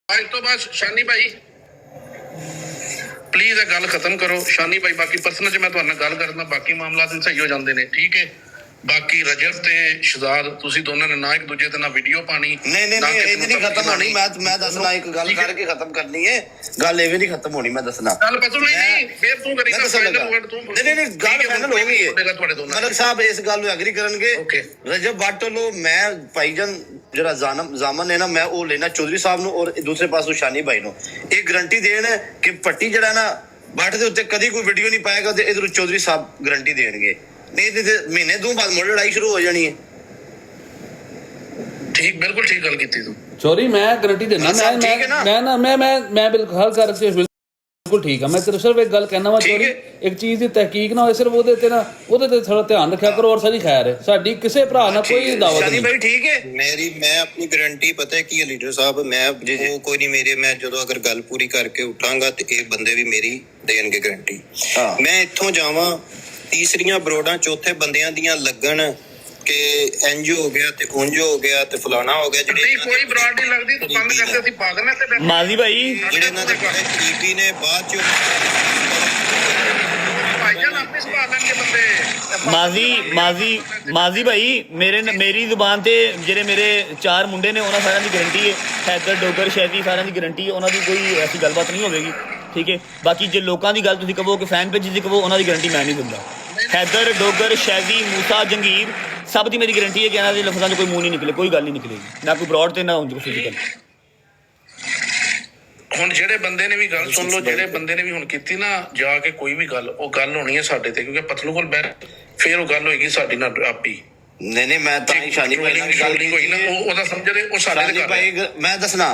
आज तो बस शानी भाई प्लीज ਇਹ ਗੱਲ ਖਤਮ ਕਰੋ। ਸ਼ਾਨੀ ਭਾਈ ਬਾਕੀ ਪਰਸਨਲ ਚ ਮੈਂ ਤੁਹਾਡੇ ਨਾਲ ਗੱਲ ਕਰਦਾ, ਬਾਕੀ ਮਾਮਲਾ ਤੇ ਸਹੀ ਹੋ ਜਾਂਦੇ ਨੇ, ਠੀਕ ਹੈ। ਬਾਕੀ ਰਜਬ ਤੇ ਸ਼ਹਜ਼ਾਦ ਤੁਸੀਂ ਦੋਨਾਂ ਨੇ ਨਾ ਇੱਕ ਦੂਜੇ ਤੇ ਨਾ ਵੀਡੀਓ ਪਾਣੀ। ਨਹੀਂ ਇਹ ਨਹੀਂ ਖਤਮ ਹੋਣੀ। ਮੈਂ ਦੱਸਣਾ ਇੱਕ ਗੱਲ ਕਰਕੇ ਖਤਮ ਕਰਨੀ ਹੈ ਗੱਲ। ਇਹ ਵੀ ਨਹੀਂ ਖਤਮ ਹੋਣੀ। ਮੈਂ ਦੱਸਣਾ ਗੱਲ ਪਤਾ ਨਹੀਂ ਫੇਰ ਤੂੰ ਕਰੀ ਨਹੀਂ ਗੱਲ ਫਾਈਨਲ ਹੋ ਗਈ ਹੈ। ਮਲਕ ਸਾਹਿਬ ਇਸ ਗੱਲ ਨੂੰ ਐਗਰੀ ਕਰਨਗੇ। ਰਜਬ ਭੱਟ ਵੱਲੋਂ ਮੈਂ ਭਾਈਜਾਨ ਜਿਹੜਾ ਜ਼ਾਮਨ है ना, मैं वो लेना चौधरी साहब ਨੂੰ और दूसरे पासों शानी भाई ਨੂੰ ਇਹ ਗਰੰਟੀ ਦੇਣ ਕਿ ਪੱਟੀ ਜਿਹੜਾ ਨਾ ਭੱਟ ਦੇ ਉੱਤੇ ਕਦੀ ਕੋਈ ਵੀਡੀਓ ਨਹੀਂ ਪਾਏਗਾ ਤੇ ਇਧਰ ਚੌਧਰੀ ਸਾਹਿਬ ਗਰੰਟੀ ਦੇਣਗੇ। नहीं तो महीने दो बाद मुड़ लड़ाई शुरू हो जानी है। ठीक बिल्कुल ठीक गल की तू चोरी मैं गारंटी देना मैं बिल्कुल हर कर बिल्कुल ठीक है। मैं सिर्फ एक गल कहना वा चोरी एक चीज की तहकीक ना हो सिर्फ ਉਹਦੇ ਤੇ ਨਾ ਉਹਦੇ ਤੇ ਥੋੜਾ ਧਿਆਨ ਰੱਖਿਆ ਕਰੋ। और सारी खैर है साडी किसी भरा ना कोई दावत नहीं। भाई ठीक है मैं अपनी गारंटी पता है की है लीडर साहब, मैं कोई नहीं मेरे मैं जो अगर गल पूरी करके उठांगा तो ये बंदे भी मेरी देंगे गारंटी। मैं इत्थों जावां तीसरियां बरोडां चौथे बंदियां दियां लगन के इंज हो गया ते उंज हो गया ते फलाना हो गया। नहीं कोई ब्रॉड नहीं लगदी तो बंद करते सी पागल है ते माजी भाई जेड़े ना दे बड़े करीबी ने बाद चो भाईजान आप इस बात के बंदे माजी भाई मेरी जुबान ते जेरे मेरे 4 मुंडे ने उन्हां सारिਆਂ ਦੀ ਗਾਰੰਟੀ ਹੈ। हैदर डोगर शैदी सारिਆਂ ਦੀ ਗਾਰੰਟੀ ਹੈ। ਉਹਨਾਂ ਦੀ ਕੋਈ ਐਸੀ ਗੱਲਬਾਤ ਨਹੀਂ ਹੋਵੇਗੀ, ठीक है। बाकी जो लोगों की गल तुसीं कहो कि फैन पेज की कहो उन्होंनी गारंटी मैं नहीं दिंदा। हैदर डोगर शैदी मूसा जंगीर सब की मेरी गारंटी है कि इन्होंने लफ्ज़ों से कोई मुँह नहीं निकले, कोई गल नहीं निकलेगी, ना कोई ब्रॉड से ना उंज फिजिकल। ਹੁਣ ਜਿਹੜੇ ਬੰਦੇ ਨੇ ਵੀ ਗੱਲ ਸੁਣ ਲਓ, ਜਿਹੜੇ ਬੰਦੇ ਨੇ ਵੀ ਹੁਣ ਕੀਤੀ ਨਾ ਜਾ ਕੇ ਕੋਈ ਵੀ ਗੱਲ ਉਹ ਗੱਲ ਹੋਣੀ ਹੈ ਸਾਡੇ ਤੇ, ਕਿਉਂਕਿ ਪਤਲੂ ਕੋਲ ਬੈ ਫਿਰ ਉਹ ਗੱਲ ਹੋਏਗੀ ਸਾਡੀ ਨਾਲ ਆਪੀ। नहीं मैं तो शानी भाई ਹੋਈ ਨਾ ਉਹਦਾ ਸਮਝਦੇ ਉਹ ਸਾਡੇ ਦੇ भाई मैं दसना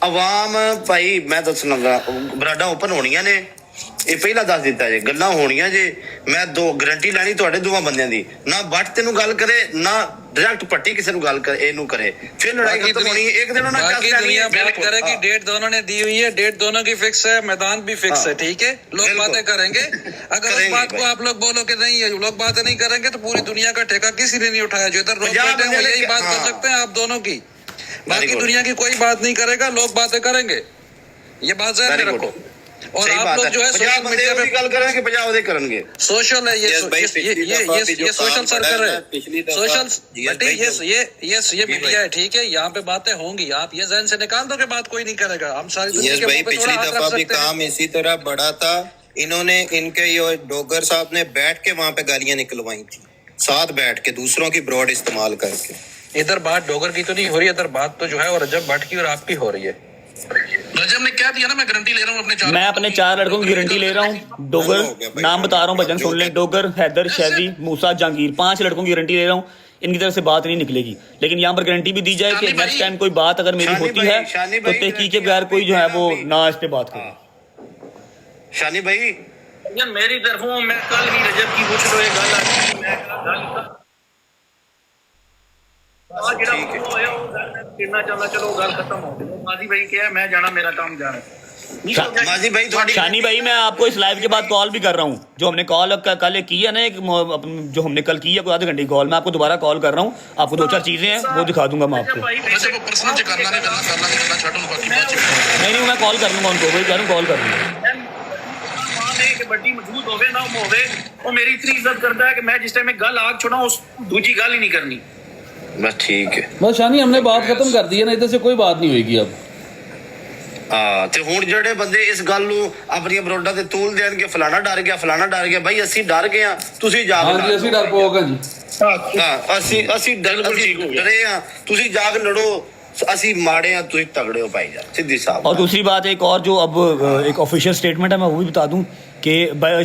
आवाम भाई मैं दसना बराडा ओपन होनियां ने। ਇਹ ਪਹਿਲਾਂ ਦੱਸ ਦਿੱਤਾ ਜੇ ਗੱਲਾਂ ਹੋਣੀਆਂ ਜੇ। ਮੈਂ ਦੋ ਗਾਰੰਟੀ ਲੈਣੀ ਤੁਹਾਡੇ ਦੋਵਾਂ ਬੰਦਿਆਂ ਦੀ। ਨਾ ਬੱਟ ਤੈਨੂੰ ਗੱਲ ਕਰੇ ਨਾ डायरेक्ट पट्टी किसी को गल करे ਇਹਨੂੰ करे फिर लड़ाई खत्म होनी है। एक दिन उन्होंने बाकी दुनिया बात करेगी, डेट दोनों ने दी हुई है, डेट दोनों की फिक्स है, मैदान भी फिक्स है, ठीक है। लोग बातें करेंगे। अगर उस बात को आप लोग बोलो कि नहीं है लोग बातें नहीं करेंगे तो पूरी दुनिया का ठेका किसी ने नहीं उठाया। जो इधर लोग बैठे हैं यही बात कर सकते हैं आप दोनों की। बाकी दुनिया की कोई बात नहीं करेगा, लोग बातें करेंगे, ये बात ज़हन में रखो। और आप लोग जो है सोशल मीडिया पे गल करेंगे पंजाब दे करेंगे सोशल है ये सोशल सर्कल है सोशल ये मीडिया है, ठीक है। यहाँ पे बातें होंगी, आप ये जहन से निकाल दो कि बात कोई नहीं करेगा। हम सारी दुनिया के ऊपर पिछली दफा भी काम इसी तरह बढ़ा था। इन्होंने इनके ये डोगर साहब ने बैठ के वहाँ पे गालियां निकलवाई थी, साथ बैठ के दूसरों की ब्रॉड इस्तेमाल करके। इधर बात डोगर की तो नहीं हो रही, इधर बात तो जो है रजब भट्ट की और आपकी हो रही है। रजब ने क्या दिया ना, मैं गारंटी ले रहा हूँ अपने मैं अपने 4 लड़कों की गारंटी ले रहा हूँ। डोगर नाम बता रहा हूँ, भजन सुन लें। डोगर, हैदर, शैदी, मूसा, जहांगीर 5 लड़कों की गारंटी ले रहा हूँ। इनकी तरफ से बात नहीं निकलेगी, लेकिन यहाँ पर गारंटी भी दी जाए कि नेक्स्ट टाइम कोई बात अगर मेरी होती है तो तहकीक के बगैर कोई जो है वो ना इस पे बात करे। शानी भाई मेरी तरफों मैं कल भी रजब की पूछ लो ये गल चलो गल खत्म हो गई। माजी भाई क्या है, मैं जाना, मेरा काम जाना। माजी भाई शानी भाई मैं आपको इस लाइव के बाद कॉल भी कर रहा हूँ। जो हमने कॉल कल की है ना, एक जो हमने कल की है कोई आधे घंटे की कॉल, मैं आपको दोबारा कॉल कर रहा हूँ। आपको 2-4 चीजें हैं वो दिखा दूंगा मैं आपको। नहीं मैं कॉल कर लूंगा उनको, वही कह रहा हूँ कॉल कर लूंगा। बड़ी मजबूत होवे ना होवे वो मेरी इतनी इज्जत करता है कि मैं जिस टाइम में गल आग छोड़ा उस दूसरी गल ही नहीं करनी। बस ठीक है, बस शानी हमने बात खत्म कर दी है ना, इधर से कोई बात नहीं होगी अब। ਤੇ ਹੁਣ ਜਿਹੜੇ ਬੰਦੇ ਇਸ ਗੱਲ ਨੂੰ ਆਪਣੀਆਂ ਬਰੋਡਾਂ ਤੇ ਤੂਲ ਦੇਣਗੇ ਫਲਾਣਾ ਡਰ ਗਿਆ ਭਾਈ ਅਸੀਂ ਡਰ ਗਏ ਆ, ਤੁਸੀਂ ਜਾਗ ਹਾਂਜੀ ਅਸੀਂ ਡਰ ਪੋਗਾ ਜੀ। ਅਸੀਂ ਡਰੇ ਆ, ਤੁਸੀਂ ਜਾਗ ਲੜੋ। ਅਸੀਂ ਮਾੜੇ ਆ, ਤੁਸੀਂ तगड़े हो भाई जान, सीधी साहब। और दूसरी बात एक और जो अब एक ऑफिशियल स्टेटमेंट है मैं वो भी बता दूं कि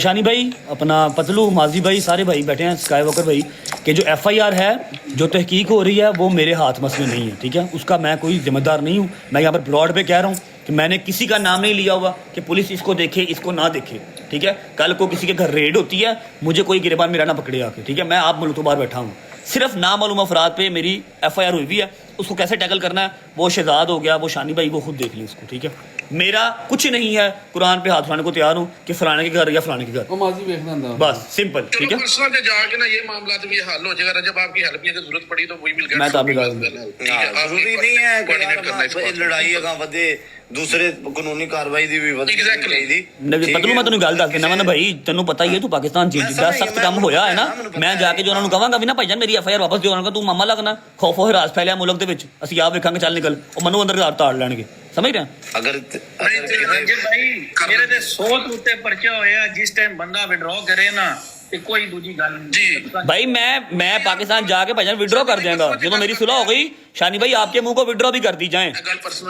शानी भाई अपना पतलू माजी भाई सारे भाई बैठे हैं, स्काई वॉकर भाई कि जो FIR है जो तहकीक हो रही है वो मेरे हाथ मसले नहीं है, ठीक है। उसका मैं कोई जिम्मेदार नहीं हूँ। मैं यहाँ पर ब्रॉड पे कह रहा हूँ कि मैंने किसी का नाम नहीं लिया हुआ कि पुलिस इसको देखे इसको ना देखे, ठीक है। कल को किसी के घर रेड होती है, मुझे कोई गिरबान मेरा ना पकड़े आके, ठीक है। मैं आप मुल्क तो बाहर बैठा हूँ, सिर्फ नामालूम अफराद पे मेरी FIR हुई है। उसको कैसे टैकल करना है, वो शहजाद हो गया, वो शानी भाई, वो खुद देख लें इसको, ठीक है। मेरा कुछ नहीं है, कुरान पे हाथ उठाने को तैयार हूँ कि फलाने के घर या फलाने के घर, बस सिंपल, ठीक है। पर्सनल पे जाके ना ये मामला भी हल हो जाएगा। जब आपकी हेल्प की अगर जरूरत पड़ी तो वही मिल गया। मैं तो आपकी जरूरी नहीं है कि यार लड़ाई अगा वधे, दूसरे कानूनी कार्रवाई दी भी वधनी चाहिदी। पतलू मैं तेन गल दस देना वा ना भाई, तेन पता ही है तू पाकिस्तान जिद्दा सख्त काम होया है ना, मैं जाके जो उन्होंने कहांगा भी ना भाईजान मेरी एफ आई आर वापस दिओ, उन्होंने तू मामा लगना खौफो हिरास फैलिया मुल्क दे विच, ਅਸੀਂ ਆਪ ਵੇਖਾਂਗੇ ਚੱਲ ਨਿਕਲ, ਉਹ ਮੈਨੂੰ ਅੰਦਰ ਤਾੜ ਲੈਣਗੇ, ਸਮਝ ਰਹੇ अगर रंजित भाई मेरे ते 100 ਤੋਂ ਉੱਤੇ ਪਰਚਾ ਹੋਇਆ, ਜਿਸ ਟਾਈਮ ਬੰਦਾ ਵਿਡਰਾ ਕਰੇ ਨਾ ਤੇ ਕੋਈ ਦੂਜੀ ਗੱਲ ਨਹੀਂ भाई मैं पाकिस्तान जाके भाईजान विड्रॉ कर देंगा जो मेरी सुलह हो गई। शानी भाई आपके मुंह को विड्रॉ भी कर दी जाए,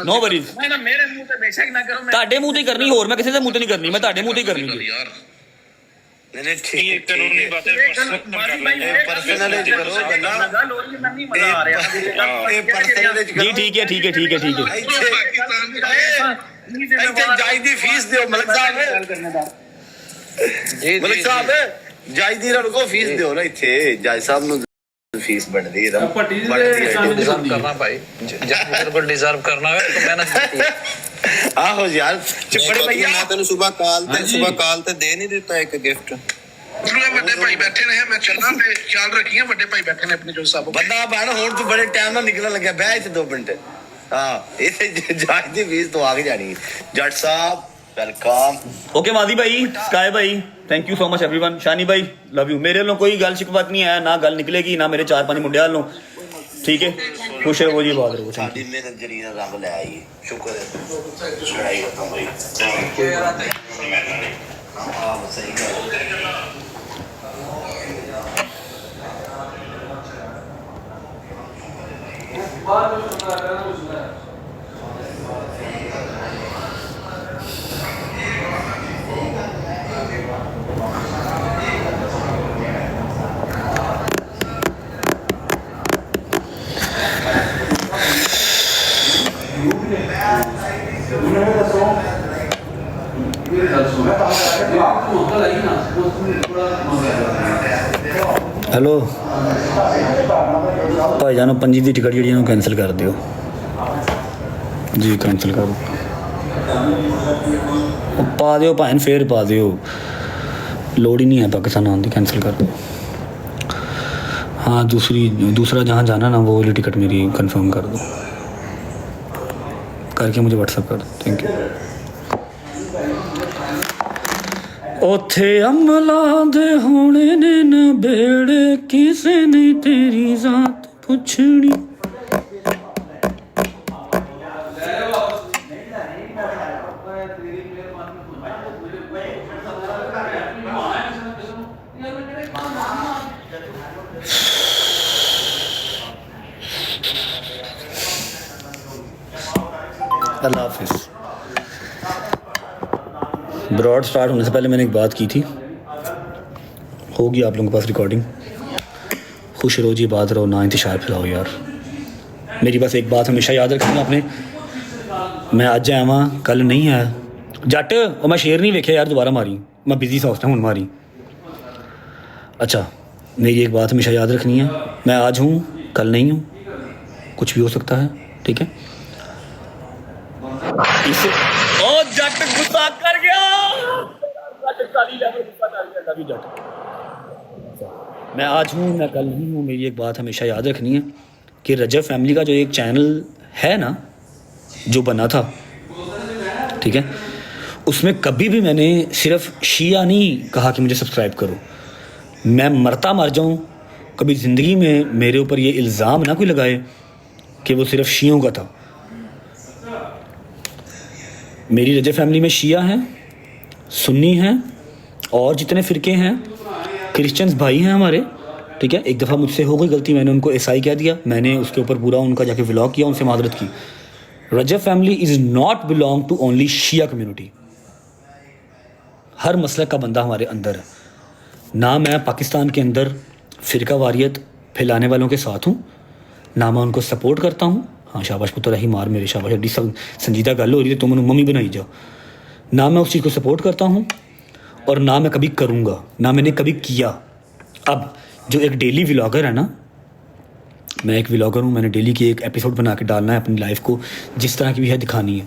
नो वरीज। ਮੈਂ ਨਾ ਮੇਰੇ ਮੂੰਹ ਤੇ ਬੇਸ਼ੱਕ ਨਾ ਕਰੋ, ਮੈਂ ਤੁਹਾਡੇ ਮੂੰਹ ਤੇ ਕਰਨੀ, ਹੋਰ ਮੈਂ ਕਿਸੇ ਦੇ ਮੂੰਹ ਤੇ ਨਹੀਂ ਕਰਨੀ, ਮੈਂ ਤੁਹਾਡੇ ਮੂੰਹ ਤੇ ਕਰਨੀ ਜੀ। यार नहीं ठीक कानूनी बातें पर्सनल करो गल्ला, ਗੱਲ ਹੋ ਰਹੀ ਹੈ, ਮੈਨੂੰ ਨਹੀਂ ਮਜ਼ਾ ਆ ਰਿਹਾ ये पर्सनल जी ठीक है ठीक है ठीक है ठीक है। ਇੱਥੇ ਜਾਇਜ਼ ਦੀ ਫੀਸ ਦਿਓ ਮਲਕ ਸਾਹਿਬ, ਮਲਕ ਸਾਹਿਬ ਜਾਇਜ਼ ਦੀ ਰਕੋ ਫੀਸ ਦਿਓ ਨਾ, ਇੱਥੇ ਜੱਜ ਸਾਹਿਬ ਨੂੰ ਫੀਸ ਬਣਦੀ ਹੈ डिजर्व करना भाई, जब बिल्कुल डिजर्व करना है तो मेहनत कीती है। ਆਹੋ ਯਾਰ ਚਿੱਪੜੇ ਭਈਆ ਮੈਂ ਤੈਨੂੰ ਸੁਬਾ ਕਾਲ ਤੇ ਦੇ ਨਹੀਂ ਦਿੱਤਾ ਇੱਕ ਗਿਫਟ। ਵੱਡੇ ਭਾਈ ਬੈਠੇ ਨੇ, ਮੈਂ ਚੱਲਣਾ ਤੇ ਖਿਆਲ ਰੱਖੀਏ। ਵੱਡੇ ਭਾਈ ਬੈਠੇ ਨੇ ਆਪਣੇ ਜੋ ਸਾਹਿਬ ਬੰਦਾ ਬਣ, ਹੁਣ ਤੂੰ ਬੜੇ ਟਾਈਮ ਨਾਲ ਨਿਕਲਣ ਲੱਗਿਆ, ਬਹਿ ਇੱਥੇ 2 ਮਿੰਟ। ਹਾਂ ਇਹ ਜੱਜ ਦੀ ਫੀਸ ਤੋਂ ਆ ਕੇ ਜਾਣੀ। ਜੱਜ ਸਾਹਿਬ वेलकम। ओके मादी भाई, स्काई भाई, thank you so much everyone. Shani भाई लव यू। मेरे लो कोई गल शिकवत नहीं है, ना गल निकलेगी, ना मेरे 4-5 मुंडे वालों, ठीक है। खुश रहो जी, बात रहो। साडी मेहनत जरी ना रंग ले आई, शुक्र है लड़ाई खत्म हुई। हां सही गल। हेलो भाई जानो, पंजी की टिकट जी कैंसल कर दियो जी, कैंसल कर पा दियो भाई, फिर पा दियो, लोड़ ही नहीं है पाकिस्तान आने की, कैंसिल कर दो। हाँ दूसरा जहाँ जाना ना वो वाली टिकट मेरी कंफर्म कर दो, करके मुझे व्हाट्सअप कर दो, थैंक यू। ओथे अमला दे होने ने न बेड़े, किसे नहीं तेरी जात पुछनी। अल्लाह हाफिज़। ब्रॉड स्टार्ट होने से पहले मैंने एक बात की थी, होगी आप लोगों के पास रिकॉर्डिंग। खुश रहो जी, बात रहो, ना इंतशार फैलाओ यार। मेरी बस एक बात हमेशा याद रखनी आपने, मैं अज आया वहाँ, कल नहीं आया। जट और मैं शेर नहीं वेखे यार, दोबारा मारी, मैं बिजी सा उस टाइम, हुण मारी। अच्छा मेरी एक बात हमेशा याद रखनी है, मैं आज हूँ कल नहीं हूँ, कुछ भी हो सकता है, ठीक है। इसे ओ जट गुस्सा कर गया, मैं आज हूँ मैं कल नहीं हूँ। मेरी एक बात हमेशा याद रखनी है कि रजब फैमिली का जो एक चैनल है ना, जो बना था, ठीक है, उसमें कभी भी मैंने सिर्फ शिया नहीं कहा कि मुझे सब्सक्राइब करो। मैं मरता मर जाऊँ, कभी ज़िंदगी में मेरे ऊपर ये इल्ज़ाम ना कोई लगाए कि वो सिर्फ शियों का था। मेरी रजब फैमिली में शिया हैं, सुन्नी हैं, और जितने फ़िरके हैं, क्रिश्चियंस भाई हैं हमारे, ठीक है। एक दफ़ा मुझसे हो गई गलती, मैंने उनको ईसाई कह दिया, मैंने उसके ऊपर पूरा उनका जाके व्लॉग किया, उनसे मादरत की। Rajab family is not belong to only Shia community. हर मसलक का बंदा हमारे अंदर है। ना मैं पाकिस्तान के अंदर फ़िरका वारियत फैलाने वालों के साथ हूँ, ना मैं उनको सपोर्ट करता हूँ। हाँ शाबाश पुत्र रही मार मेरे, शाबाश, एडी संजीदा गल हो रही है, तुम मैंने मम्मी बनाई जाओ। ना मैं उस चीज़ को सपोर्ट करता हूँ, और ना मैं कभी करूँगा, ना मैंने कभी किया। अब जो एक डेली व्लॉगर है ना, मैं एक व्लॉगर हूँ, मैंने डेली की एक एपिसोड बना के डालना है अपनी लाइफ को, जिस तरह की भी है दिखानी है।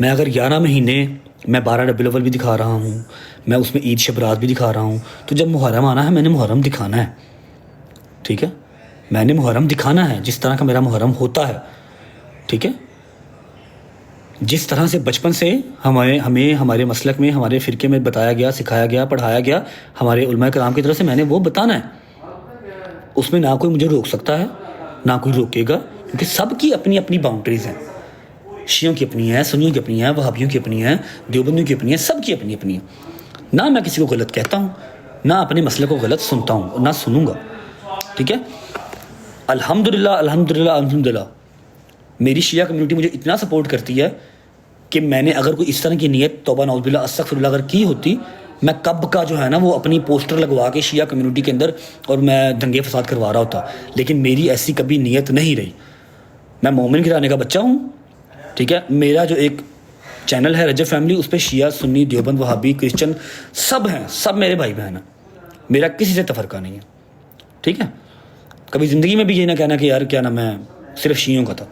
मैं अगर 11 महीने मैं 12 रबीउल अव्वल भी दिखा रहा हूँ, मैं उसमें ईद शब रात भी दिखा रहा हूँ, तो जब मुहर्रम आना है मैंने मुहर्रम दिखाना है, ठीक है। मैंने मुहर्रम दिखाना है जिस तरह का मेरा मुहर्रम होता है, ठीक है। जिस तरह से बचपन से हमें हमारे मसलक में, हमारे फ़िरके में बताया गया, सिखाया गया, पढ़ाया गया, हमारे उलमा कराम की तरफ से, मैंने वो बताना है। उसमें ना कोई मुझे रोक सकता है, ना कोई रोकेगा, क्योंकि सबकी अपनी अपनी बाउंड्रीज़ हैं। शियों की अपनी है, सुन्नियों की अपनी है, वहाबियों की अपनी है, देवबंदियों की अपनी है, सबकी अपनी अपनी है। ना मैं किसी को गलत कहता हूँ, ना अपने मसले को गलत सुनता हूँ और ना सुनूंगा, ठीक है। अल्हम्दुलिल्लाह अल्हम्दुलिल्लाह अल्हम्दुलिल्लाह मेरी शिया कम्युनिटी मुझे इतना सपोर्ट करती है कि मैंने अगर कोई इस तरह की नीयत तौबा नौज़ुबिल्लाह अस्तग़फिरुल्लाह अगर की होती, मैं कब का जो है ना वो अपनी पोस्टर लगवा के शिया कम्युनिटी के अंदर और मैं दंगे फसाद करवा रहा होता। लेकिन मेरी ऐसी कभी नीयत नहीं रही। मैं मोमिन घराने का बच्चा हूँ, ठीक है। मेरा जो एक चैनल है रजब फैमिली, उस पर शिया, सुन्नी, देवबंद, वहाबी, क्रिश्चियन सब हैं, सब मेरे भाई बहन हैं। मेरा किसी से तफरका नहीं है, ठीक है। कभी ज़िंदगी में भी ये ना कहना कि यार क्या ना मैं सिर्फ शियों का था,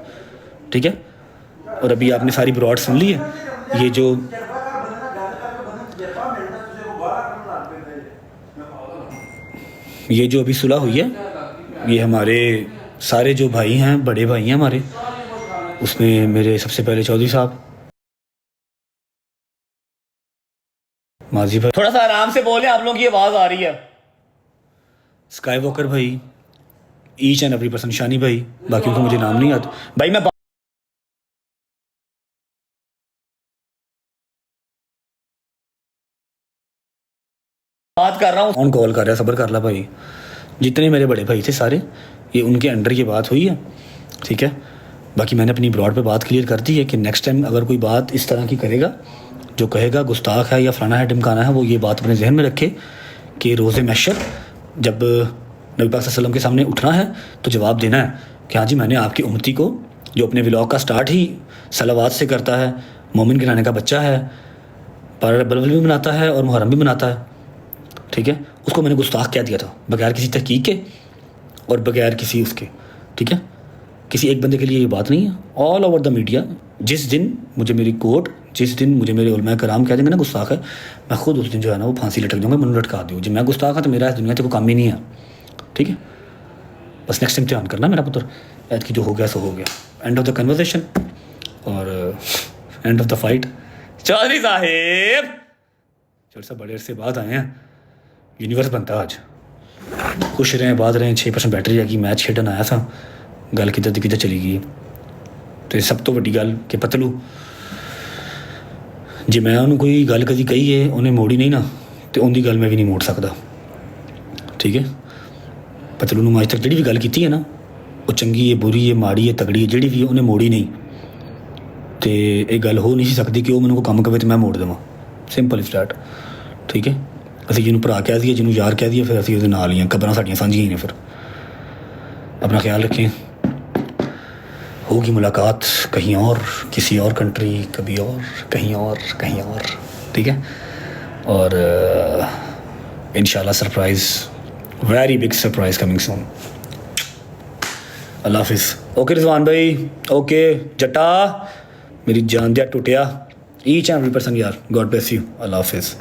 ठीक है। और अभी आपने सारी ब्रॉड सुन ली है। ये जो अभी सुलह हुई है, ये हमारे सारे जो भाई हैं, बड़े भाई हैं हमारे, उसमें मेरे सबसे पहले चौधरी साहब, माजी भाई, थोड़ा सा आराम से बोले, आप लोगों की आवाज़ आ रही है, स्काई वॉकर भाई, ईच एंड एवरी पर्सन, शानी भाई, बाकी उनका मुझे नाम नहीं आता भाई। मैं बात कर रहा हूँ, कौन कॉल कर रहा है, सब्र कर ला भाई। जितने मेरे बड़े भाई थे सारे, ये उनके अंडर ये बात हुई है, ठीक है। बाकी मैंने अपनी ब्रॉड पे बात क्लियर कर दी है कि नेक्स्ट टाइम अगर कोई बात इस तरह की करेगा, जो कहेगा गुस्ताख है या फलाना है ढिमकाना है, वो ये बात अपने जहन में रखे कि रोज़े महशर जब नबी पाक सल्लल्लाहु अलैहि वसल्लम के सामने उठना है तो जवाब देना है कि हाँ जी, मैंने आपकी उम्मती को, जो अपने व्लॉग का स्टार्ट ही सलावात से करता है, मोमिन गिराने का बच्चा है, 12 रबीउल अव्वल भी मनाता है और मुहर्रम भी मनाता है, ठीक है, उसको मैंने गुस्ताख कह दिया था बगैर किसी तहकीक के और बगैर किसी उसके, ठीक है। किसी एक बंदे के लिए ये बात नहीं है, ऑल ओवर द मीडिया। जिस दिन मुझे मेरी कोर्ट, जिस दिन मुझे मेरे उलमा कराम कह देंगे ना गुस्ताख है, मैं खुद उस दिन जो है ना वो फांसी लटक जाऊँगा, मैंने लटका दूँ। जब मैं गुस्ताख है तो मेरा इस दुनिया से कोई काम ही नहीं है, ठीक है। बस नेक्स्ट टाइम ध्यान करना मेरा पुत्र, ऐद की जो हो गया सो हो गया। एंड ऑफ द कन्वर्सेशन और end of the fight. Chaudhary साहेब चौधरी साहब बड़े अरसे बाद आए हैं, यूनिवर्स बनता आज, खुश रहें, बात रहें। 6% बैटरी है कि मैच खेडन आया था, गल किधर दी किधर चली गई। तो सब तो वड्डी गल कि पतलू जे मैं उन्होंने कोई गल कभी कही है, उन्हें मोड़ी नहीं ना, तो उनकी गल मैं भी नहीं मोड़ सकता, ठीक है। पतलू ने अज तक जी भी गल की है ना, वो चंगी है, बुरी है, माड़ी है, तगड़ी है, जी भी है, उन्हें मोड़ी नहीं। तो ये गल हो नहीं सकती कि वो मैंने को काम करे तो मैं मोड़ देव, सिंपल इज डैट, ठीक है। ਅਸੀਂ ਜਿਹਨੂੰ ਭਰਾ ਕਹਿ ਦਈਏ, ਜਿਹਨੂੰ ਯਾਰ ਕਹਿ ਦਈਏ, ਫਿਰ ਅਸੀਂ ਉਹਦੇ ਨਾਲ ਹੀ ਹਾਂ, ਕਬਰਾਂ ਸਾਡੀਆਂ ਸਾਂਝੀਆਂ ਹੀ ਨੇ। ਫਿਰ अपना ख्याल रखें, होगी मुलाकात कहीं और, किसी और कंट्री, कभी और, कहीं और, ठीक है। और इंशाल्लाह surprise, very big surprise coming soon. अल्लाह हाफिज़। ओके रिजवान भाई, ओके जटा, मेरी जान दिया टुटिया, ईच एंड एवरी पर्सन यार, गॉड ब्लेस यू, अल्लाह हाफिज़।